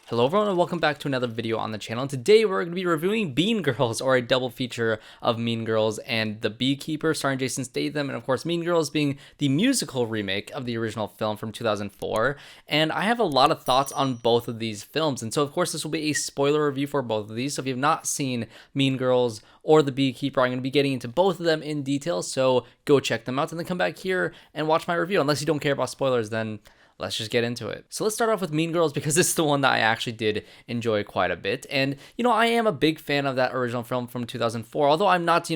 Hello everyone and welcome back to another video on the channel. And today we're going to be reviewing Mean Girls, or a double feature of Mean Girls and The Beekeeper, starring Jason Statham, and of course Mean Girls being the musical remake of the original film from 2004. And I have a lot of thoughts on both of these films, and so of course this will be a spoiler review for both of these. So if you have not seen Mean Girls or The Beekeeper, I'm going to be getting into both of them in detail, so go check them out and then come back here and watch my review. Unless you don't care about spoilers, then let's just get into it. So let's start off with Mean Girls, because this is the one that I actually did enjoy quite a bit. And, I am a big fan of that original film from 2004, although I'm not,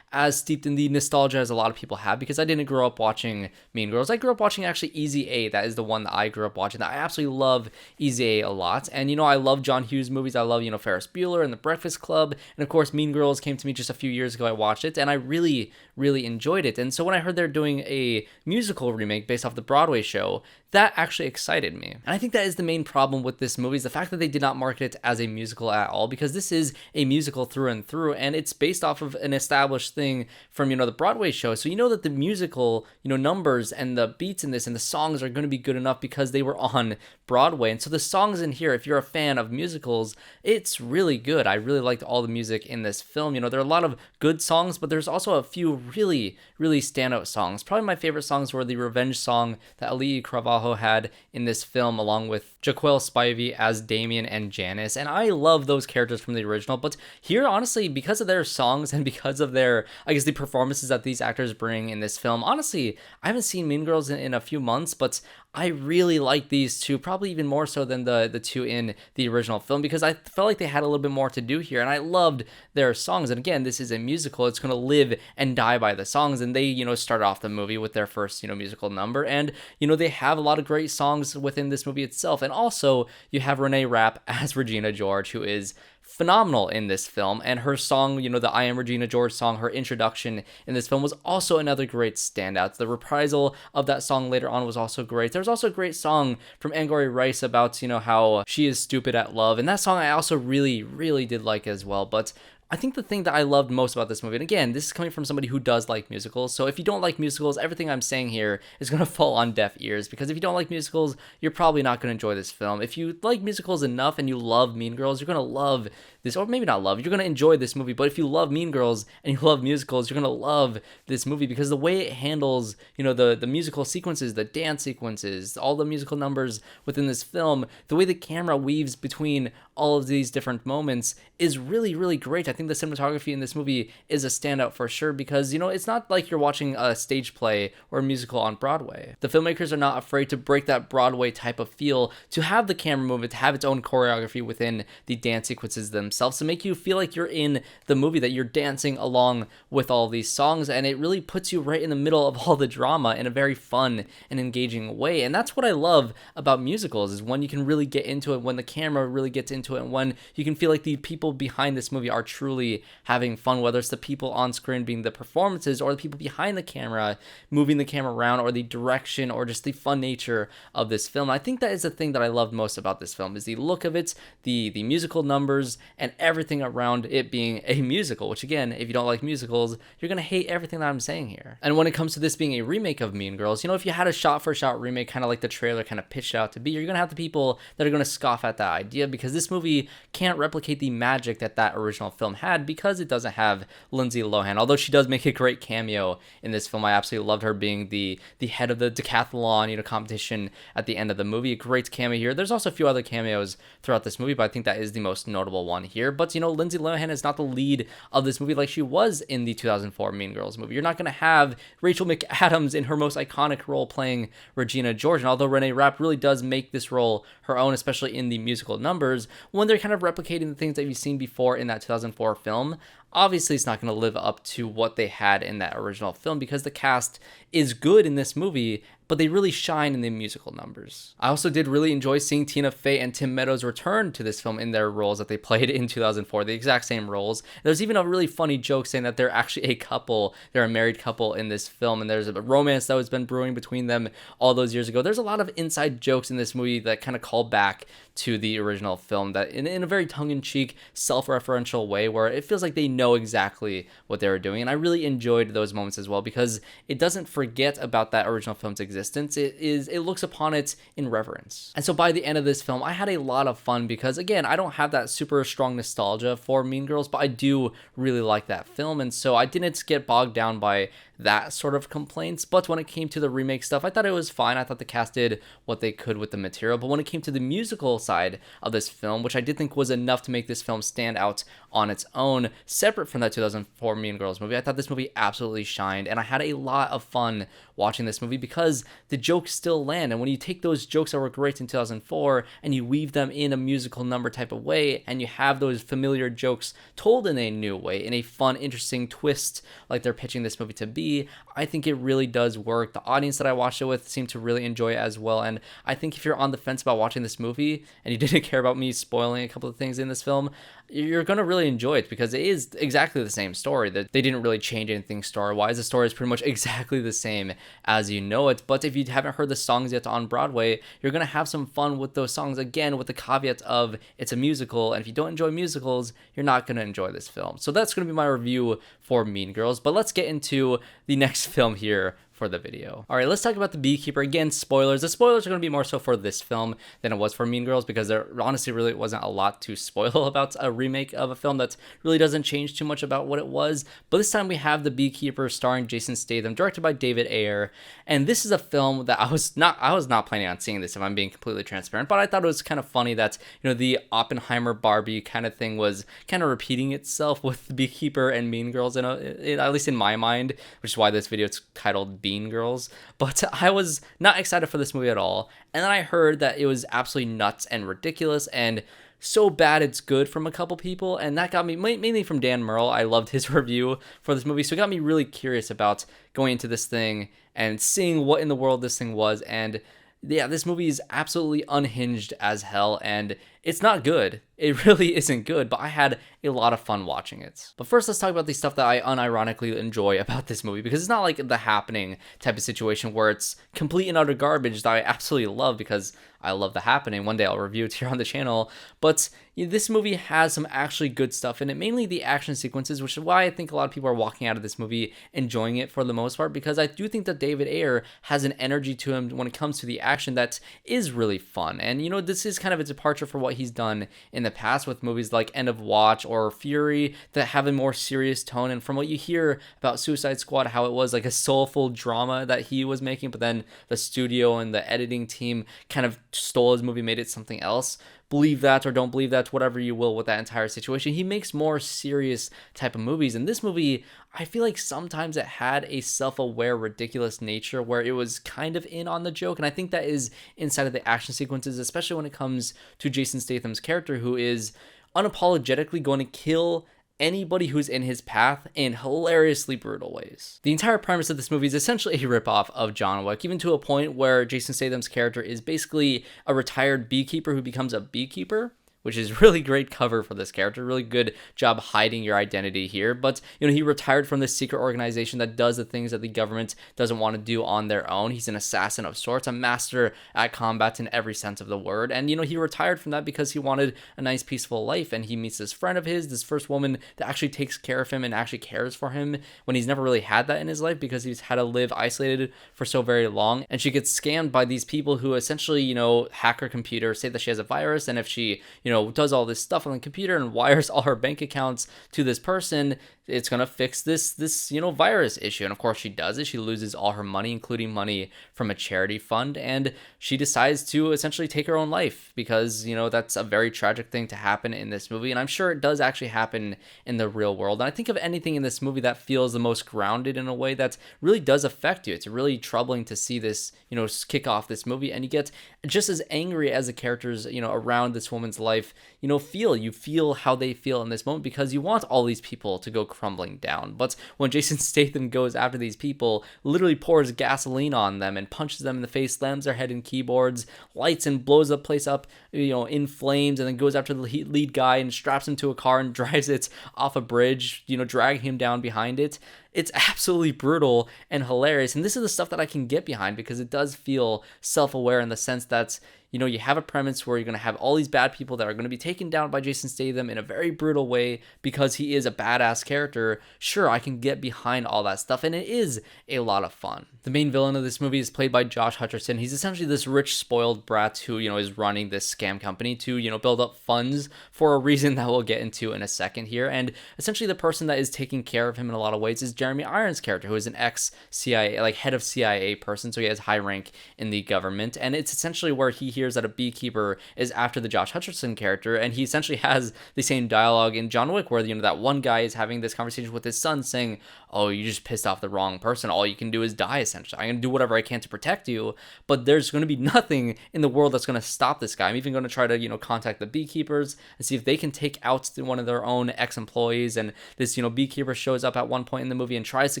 as steeped in the nostalgia as a lot of people have, because I didn't grow up watching Mean Girls. I grew up watching actually Easy A. That is the one that I grew up watching. I absolutely love Easy A lot. And, I love John Hughes movies. I love, Ferris Bueller and The Breakfast Club. And of course, Mean Girls came to me just a few years ago. I watched it and I really, really enjoyed it. And so when I heard they're doing a musical remake based off the Broadway show, that actually excited me. And I think that is the main problem with this movie, is the fact that they did not market it as a musical at all, because this is a musical through and through, and it's based off of an established thing from, the Broadway show. So that the musical, numbers and the beats in this and the songs are going to be good enough because they were on Broadway. And so the songs in here, if you're a fan of musicals, it's really good. I really liked all the music in this film. There are a lot of good songs, but there's also a few really, really standout songs. Probably my favorite songs were the revenge song that Ali Carvalho had in this film, along with Jaquel Spivey as Damien and Janice. And I love those characters from the original, but here, honestly, because of their songs and because of their, the performances that these actors bring in this film, honestly, I haven't seen Mean Girls in a few months, but I really like these two, probably even more so than the two in the original film, because I felt like they had a little bit more to do here, and I loved their songs. And again, this is a musical. It's going to live and die by the songs, and they, start off the movie with their first, musical number, and, they have a lot of great songs within this movie itself. And also, you have Renee Rapp as Regina George, who is phenomenal in this film, and her song, the I Am Regina George song, her introduction in this film was also another great standout. The reprisal of that song later on was also great. There's also a great song from Angourie Rice about, how she is stupid at love, and that song I also really, really did like as well. But I think the thing that I loved most about this movie, and again, this is coming from somebody who does like musicals, so if you don't like musicals, everything I'm saying here is going to fall on deaf ears, because if you don't like musicals, you're probably not going to enjoy this film. If you like musicals enough and you love Mean Girls, you're going to love this, or maybe not love, you're going to enjoy this movie. But if you love Mean Girls and you love musicals, you're going to love this movie, because the way it handles, the musical sequences, the dance sequences, all the musical numbers within this film, the way the camera weaves between all of these different moments is really, really great. I think the cinematography in this movie is a standout for sure, because, it's not like you're watching a stage play or a musical on Broadway. The filmmakers are not afraid to break that Broadway type of feel, to have the camera movement, to have its own choreography within the dance sequences themselves, to make you feel like you're in the movie, that you're dancing along with all these songs, and it really puts you right in the middle of all the drama in a very fun and engaging way. And that's what I love about musicals, is when you can really get into it, when the camera really gets into it, and when you can feel like the people behind this movie are truly having fun, whether it's the people on screen being the performances, or the people behind the camera moving the camera around, or the direction, or just the fun nature of this film. I think that is the thing that I loved most about this film, is the look of it, the musical numbers, and everything around it being a musical, which again, if you don't like musicals, you're gonna hate everything that I'm saying here. And when it comes to this being a remake of Mean Girls, if you had a shot-for-shot remake, kind of like the trailer kind of pitched out to be, you're gonna have the people that are gonna scoff at that idea, because this movie can't replicate the magic that original film had, because it doesn't have Lindsay Lohan, although she does make a great cameo in this film. I absolutely loved her being the head of the decathlon, competition at the end of the movie. A great cameo here. There's also a few other cameos throughout this movie, but I think that is the most notable one here. But, Lindsay Lohan is not the lead of this movie like she was in the 2004 Mean Girls movie. You're not going to have Rachel McAdams in her most iconic role playing Regina George, and although Renee Rapp really does make this role her own, especially in the musical numbers, when they're kind of replicating the things that you've seen before in that 2004 film, obviously it's not going to live up to what they had in that original film, because the cast is good in this movie, but they really shine in the musical numbers. I also did really enjoy seeing Tina Fey and Tim Meadows return to this film in their roles that they played in 2004, the exact same roles. There's even a really funny joke saying that they're actually a couple, they're a married couple in this film, and there's a romance that has been brewing between them all those years ago. There's a lot of inside jokes in this movie that kind of call back to the original film, that in a very tongue-in-cheek, self-referential way, where it feels like they know exactly what they were doing. And I really enjoyed those moments as well, because it doesn't forget about that original film's existence. existence. It looks upon it in reverence. And so by the end of this film, I had a lot of fun because, again, I don't have that super strong nostalgia for Mean Girls, but I do really like that film. And so I didn't get bogged down by that sort of complaints. But when it came to the remake stuff, I thought it was fine. I thought the cast did what they could with the material. But when it came to the musical side of this film, which I did think was enough to make this film stand out on its own, separate from that 2004 Mean Girls movie, I thought this movie absolutely shined. And I had a lot of fun watching this movie because the jokes still land. And when you take those jokes that were great in 2004 and you weave them in a musical number type of way, and you have those familiar jokes told in a new way, in a fun, interesting twist like they're pitching this movie to be, I think it really does work. The audience that I watched it with seemed to really enjoy it as well. And I think if you're on the fence about watching this movie and you didn't care about me spoiling a couple of things in this film, you're going to really enjoy it because it is exactly the same story. That they didn't really change anything story-wise. The story is pretty much exactly the same as you know it. But if you haven't heard the songs yet on Broadway, you're going to have some fun with those songs, again, with the caveat of it's a musical. And if you don't enjoy musicals, you're not going to enjoy this film. So that's going to be my review for Mean Girls. But let's get into the next film here for the video. All right, let's talk about The Beekeeper. Again, spoilers. The spoilers are going to be more so for this film than it was for Mean Girls because there honestly really wasn't a lot to spoil about a remake of a film that really doesn't change too much about what it was. But this time we have The Beekeeper starring Jason Statham, directed by David Ayer. And this is a film that I was not planning on seeing this, if I'm being completely transparent, but I thought it was kind of funny that, you know, the Oppenheimer Barbie kind of thing was kind of repeating itself with The Beekeeper and Mean Girls, at least in my mind, which is why this video is titled Bean Girls. But I was not excited for this movie at all. And then I heard that it was absolutely nuts and ridiculous and so bad it's good from a couple people, and that got me, mainly from Dan Merle. I loved his review for this movie, so it got me really curious about going into this thing and seeing what in the world this thing was. And yeah, this movie is absolutely unhinged as hell, and it's not good. It really isn't good, but I had a lot of fun watching it. But first, let's talk about the stuff that I unironically enjoy about this movie, because it's not like The Happening type of situation where it's complete and utter garbage that I absolutely love because I love The Happening. One day I'll review it here on the channel. But this movie has some actually good stuff in it, mainly the action sequences, which is why I think a lot of people are walking out of this movie enjoying it for the most part, because I do think that David Ayer has an energy to him when it comes to the action that is really fun. And, you know, this is kind of a departure for what he's done in the past with movies like End of Watch or Fury that have a more serious tone. And from what you hear about Suicide Squad, how it was like a soulful drama that he was making, but then the studio and the editing team kind of stole his movie, made it something else. Believe that or don't believe that, whatever you will with that entire situation. He makes more serious type of movies. And this movie, I feel like sometimes it had a self-aware, ridiculous nature where it was kind of in on the joke. And I think that is inside of the action sequences, especially when it comes to Jason Statham's character, who is unapologetically going to kill anybody who's in his path in hilariously brutal ways. The entire premise of this movie is essentially a ripoff of John Wick, even to a point where Jason Statham's character is basically a retired beekeeper who becomes a beekeeper, which is really great cover for this character. Really good job hiding your identity here. But, you know, he retired from this secret organization that does the things that the government doesn't want to do on their own. He's an assassin of sorts, a master at combat in every sense of the word. And, you know, he retired from that because he wanted a nice, peaceful life. And he meets this friend of his, this first woman that actually takes care of him and actually cares for him when he's never really had that in his life because he's had to live isolated for so very long. And she gets scammed by these people who essentially, you know, hack her computer, say that she has a virus, and if she, you know, does all this stuff on the computer and wires all her bank accounts to this person, it's gonna fix this you know, virus issue. And of course she does it. She loses all her money, including money from a charity fund, and she decides to essentially take her own life because, you know, that's a very tragic thing to happen in this movie. And I'm sure it does actually happen in the real world. And I think of anything in this movie that feels the most grounded in a way that really does affect you. It's really troubling to see this, you know, kick off this movie, and you get just as angry as the characters, you know, around this woman's life, you know, you feel how they feel in this moment because you want all these people to go crumbling down. But when Jason Statham goes after these people, literally pours gasoline on them and punches them in the face, slams their head in keyboards, lights and blows the place up, you know, in flames, and then goes after the lead guy and straps him to a car and drives it off a bridge, you know, dragging him down behind it. it's absolutely brutal and hilarious. And this is the stuff that I can get behind because it does feel self-aware in the sense that, you know, you have a premise where you're going to have all these bad people that are going to be taken down by Jason Statham in a very brutal way because he is a badass character. Sure, I can get behind all that stuff, and it is a lot of fun. The main villain of this movie is played by Josh Hutcherson. He's essentially this rich, spoiled brat who, you know, is running this scam company to, you know, build up funds for a reason that we'll get into in a second here. And essentially the person that is taking care of him in a lot of ways is Jeremy Irons' character, who is an ex-CIA, like head of CIA person, so he has high rank in the government. And it's essentially where he hears that a beekeeper is after the Josh Hutcherson character, and he essentially has the same dialogue in John Wick where, you know, that one guy is having this conversation with his son saying, oh, you just pissed off the wrong person. All you can do is die, essentially. I'm going to do whatever I can to protect you, but there's going to be nothing in the world that's going to stop this guy. I'm even going to try to, you know, contact the beekeepers and see if they can take out one of their own ex-employees. And this, you know, beekeeper shows up at one point in the movie and tries to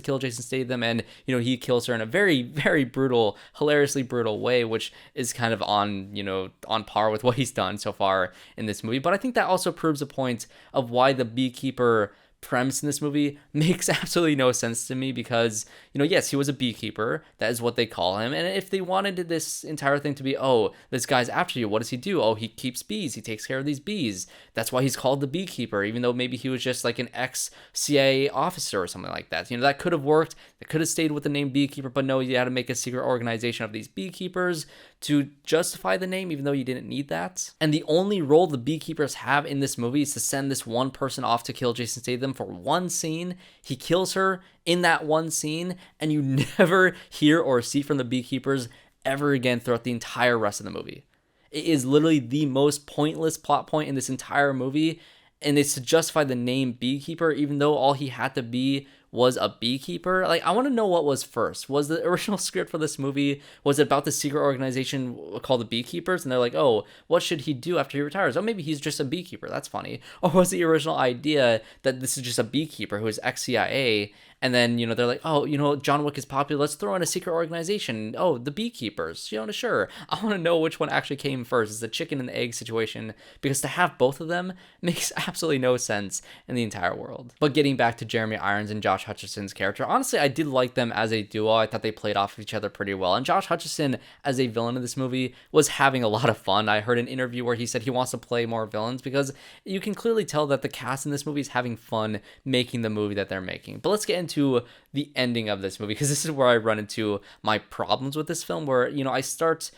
kill Jason Statham, and, you know, he kills her in a very, very brutal, hilariously brutal way, which is kind of on, you know, on par with what he's done so far in this movie. But I think that also proves a point of why the beekeeper premise in this movie makes absolutely no sense to me because, you know, yes, he was a beekeeper. That is what they call him. And if they wanted this entire thing to be, oh, this guy's after you, what does he do? Oh, he keeps bees. He takes care of these bees. That's why he's called the beekeeper, even though maybe he was just like an ex-CIA officer or something like that. You know, that could have worked. It could have stayed with the name beekeeper, but no, you had to make a secret organization of these beekeepers to justify the name, even though you didn't need that. And the only role the beekeepers have in this movie is to send this one person off to kill Jason Statham for one scene. He kills her in that one scene, and you never hear or see from the beekeepers ever again throughout the entire rest of the movie. It is literally the most pointless plot point in this entire movie, and it's to justify the name beekeeper, even though all he had to be was a beekeeper. Like, I want to know what was first. Was the original script for this movie, was it about the secret organization called the Beekeepers? And they're like, oh, what should he do after he retires? Oh, maybe he's just a beekeeper. That's funny. Or was the original idea that this is just a beekeeper who is ex-CIA? And then, you know, they're like, oh, you know, John Wick is popular. Let's throw in a secret organization. Oh, the Beekeepers. You know, sure. I want to know which one actually came first. It's a chicken and the egg situation, because to have both of them makes absolutely no sense in the entire world. But getting back to Jeremy Irons and Josh Hutcherson's character, honestly, I did like them as a duo. I thought they played off of each other pretty well. And Josh Hutcherson as a villain in this movie was having a lot of fun. I heard an interview where he said he wants to play more villains because you can clearly tell that the cast in this movie is having fun making the movie that they're making. But let's get into the ending of this movie, because this is where I run into my problems with this film, where, you know, I start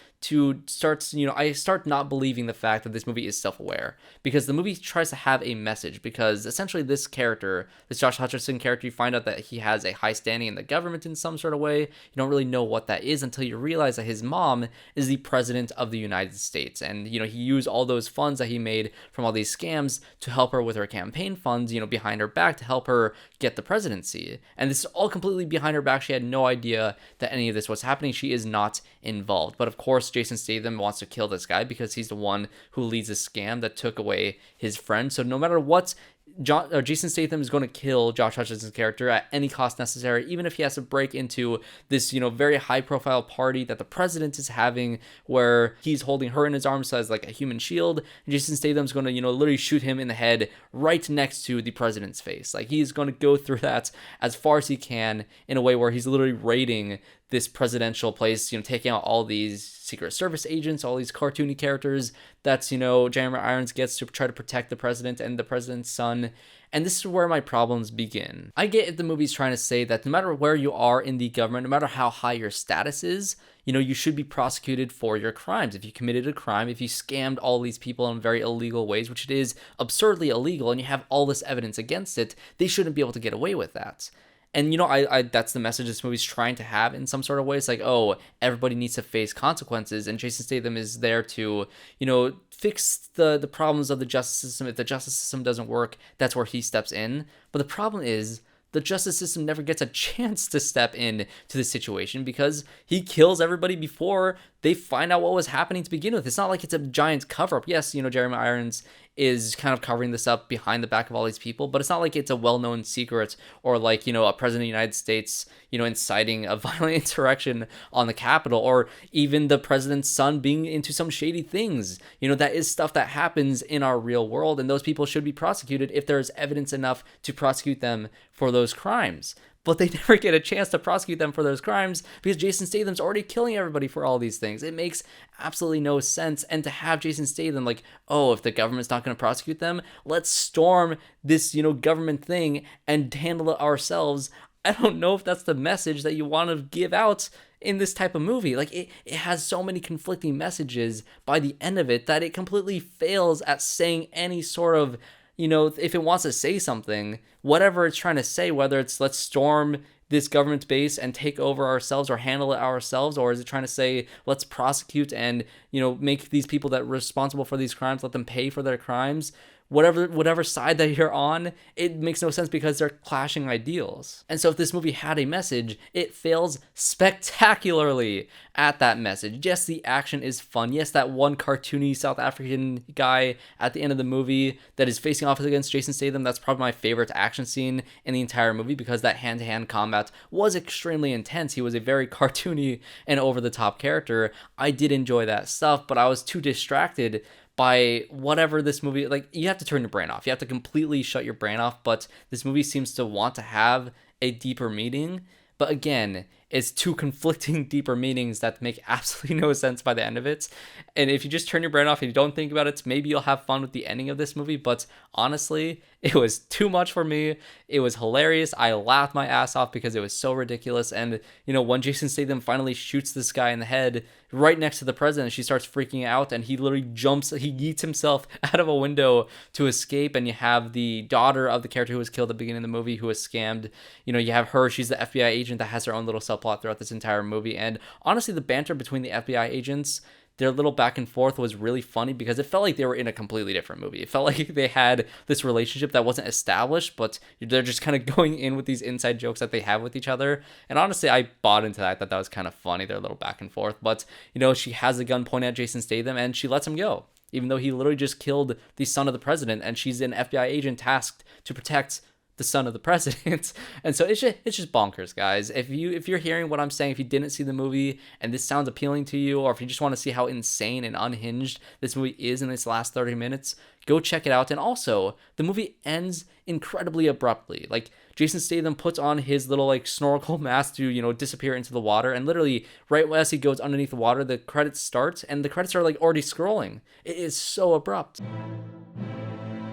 not believing the fact that this movie is self-aware, because the movie tries to have a message, because essentially this character, this Josh Hutcherson character, you find out that he has a high standing in the government in some sort of way. You don't really know what that is until you realize that his mom is the president of the United States, and, you know, he used all those funds that he made from all these scams to help her with her campaign funds, you know, behind her back to help her get the presidency. And this is all completely behind her back. She had no idea that any of this was happening. She is not involved. But of course, Jason Statham wants to kill this guy because he's the one who leads a scam that took away his friend. So no matter what, Jason Statham is going to kill Josh Hutcherson's character at any cost necessary, even if he has to break into this, you know, very high profile party that the president is having, where he's holding her in his arms as like a human shield. And Jason Statham's going to, you know, literally shoot him in the head right next to the president's face. Like, he's going to go through that as far as he can in a way where he's literally raiding this presidential place, you know, taking out all these Secret Service agents, all these cartoony characters that's, you know, Jeremy Irons gets to try to protect the president and the president's son. And this is where my problems begin. I get if the movie's trying to say that no matter where you are in the government, no matter how high your status is, you know, you should be prosecuted for your crimes. If you committed a crime, if you scammed all these people in very illegal ways, which it is absurdly illegal, and you have all this evidence against it, they shouldn't be able to get away with that. And, you know, I that's the message this movie's trying to have in some sort of way. It's like, oh, everybody needs to face consequences, and Jason Statham is there to, you know, fix the problems of the justice system. If the justice system doesn't work, that's where he steps in. But the problem is, the justice system never gets a chance to step in to the situation, because he kills everybody before they find out what was happening to begin with. It's not like it's a giant cover-up. Yes, you know, Jeremy Irons is kind of covering this up behind the back of all these people, but it's not like it's a well-known secret, or like, you know, a president of the United States, you know, inciting a violent insurrection on the Capitol, or even the president's son being into some shady things. You know, that is stuff that happens in our real world, and those people should be prosecuted if there's evidence enough to prosecute them for those crimes. but they never get a chance to prosecute them for those crimes because Jason Statham's already killing everybody for all these things. It makes absolutely no sense. And to have Jason Statham like, oh, if the government's not going to prosecute them, let's storm this, government thing and handle it ourselves. I don't know if that's the message that you want to give out in this type of movie. Like, it has so many conflicting messages by the end of it that it completely fails at saying any sort of, if it wants to say something, whatever it's trying to say, whether it's let's storm this government base and take over ourselves or handle it ourselves, or is it trying to say let's prosecute and, make these people that are responsible for these crimes, let them pay for their crimes. Whatever side that you're on, it makes no sense because they're clashing ideals. And so if this movie had a message, it fails spectacularly at that message. Yes, the action is fun. Yes, that one cartoony South African guy at the end of the movie that is facing off against Jason Statham, that's probably my favorite action scene in the entire movie because that hand-to-hand combat was extremely intense. He was a very cartoony and over-the-top character. I did enjoy that stuff, but I was too distracted by whatever this movie, like, you have to turn your brain off. You have to completely shut your brain off, but this movie seems to want to have a deeper meaning. But again, it's two conflicting deeper meanings that make absolutely no sense by the end of it. And if you just turn your brain off and you don't think about it, maybe you'll have fun with the ending of this movie. But honestly, it was too much for me. It was hilarious. I laughed my ass off because it was so ridiculous. And, when Jason Statham finally shoots this guy in the head right next to the president, she starts freaking out and he literally he yeets himself out of a window to escape. And you have the daughter of the character who was killed at the beginning of the movie who was scammed. You have her. She's the FBI agent that has her own little subplot throughout this entire movie. And honestly, the banter between the FBI agents, their little back and forth was really funny because it felt like they were in a completely different movie. It felt like they had this relationship that wasn't established, but they're just kind of going in with these inside jokes that they have with each other. And honestly, I bought into that. I thought that was kind of funny, their little back and forth. But, she has a gun pointed at Jason Statham and she lets him go, even though he literally just killed the son of the president. And she's an FBI agent tasked to protect the son of the president. And so it's just bonkers, guys. If you're hearing what I'm saying, if you didn't see the movie and this sounds appealing to you, or if you just want to see how insane and unhinged this movie is in its last 30 minutes, go check it out. And also, the movie ends incredibly abruptly. Like, Jason Statham puts on his little snorkel mask to disappear into the water, and literally right as he goes underneath the water, the credits start and the credits are already scrolling. It is so abrupt.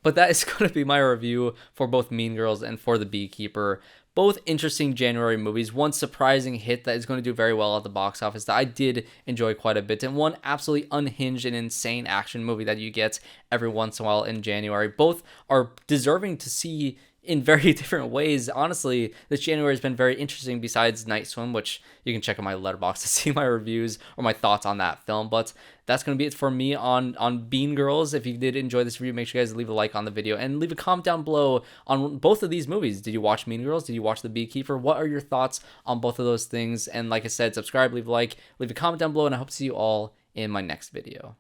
But that is going to be my review for both Mean Girls and for The Beekeeper. Both interesting January movies. One surprising hit that is going to do very well at the box office that I did enjoy quite a bit. And one absolutely unhinged and insane action movie that you get every once in a while in January. Both are deserving to see in very different ways. Honestly, this January has been very interesting besides Night Swim, which you can check out my Letterboxd to see my reviews or my thoughts on that film. But that's going to be it for me on Bean Girls. If you did enjoy this review, make sure you guys leave a like on the video and leave a comment down below on both of these movies. Did you watch Mean Girls? Did you watch The Beekeeper? What are your thoughts on both of those things? And like I said, subscribe, leave a like, leave a comment down below, and I hope to see you all in my next video.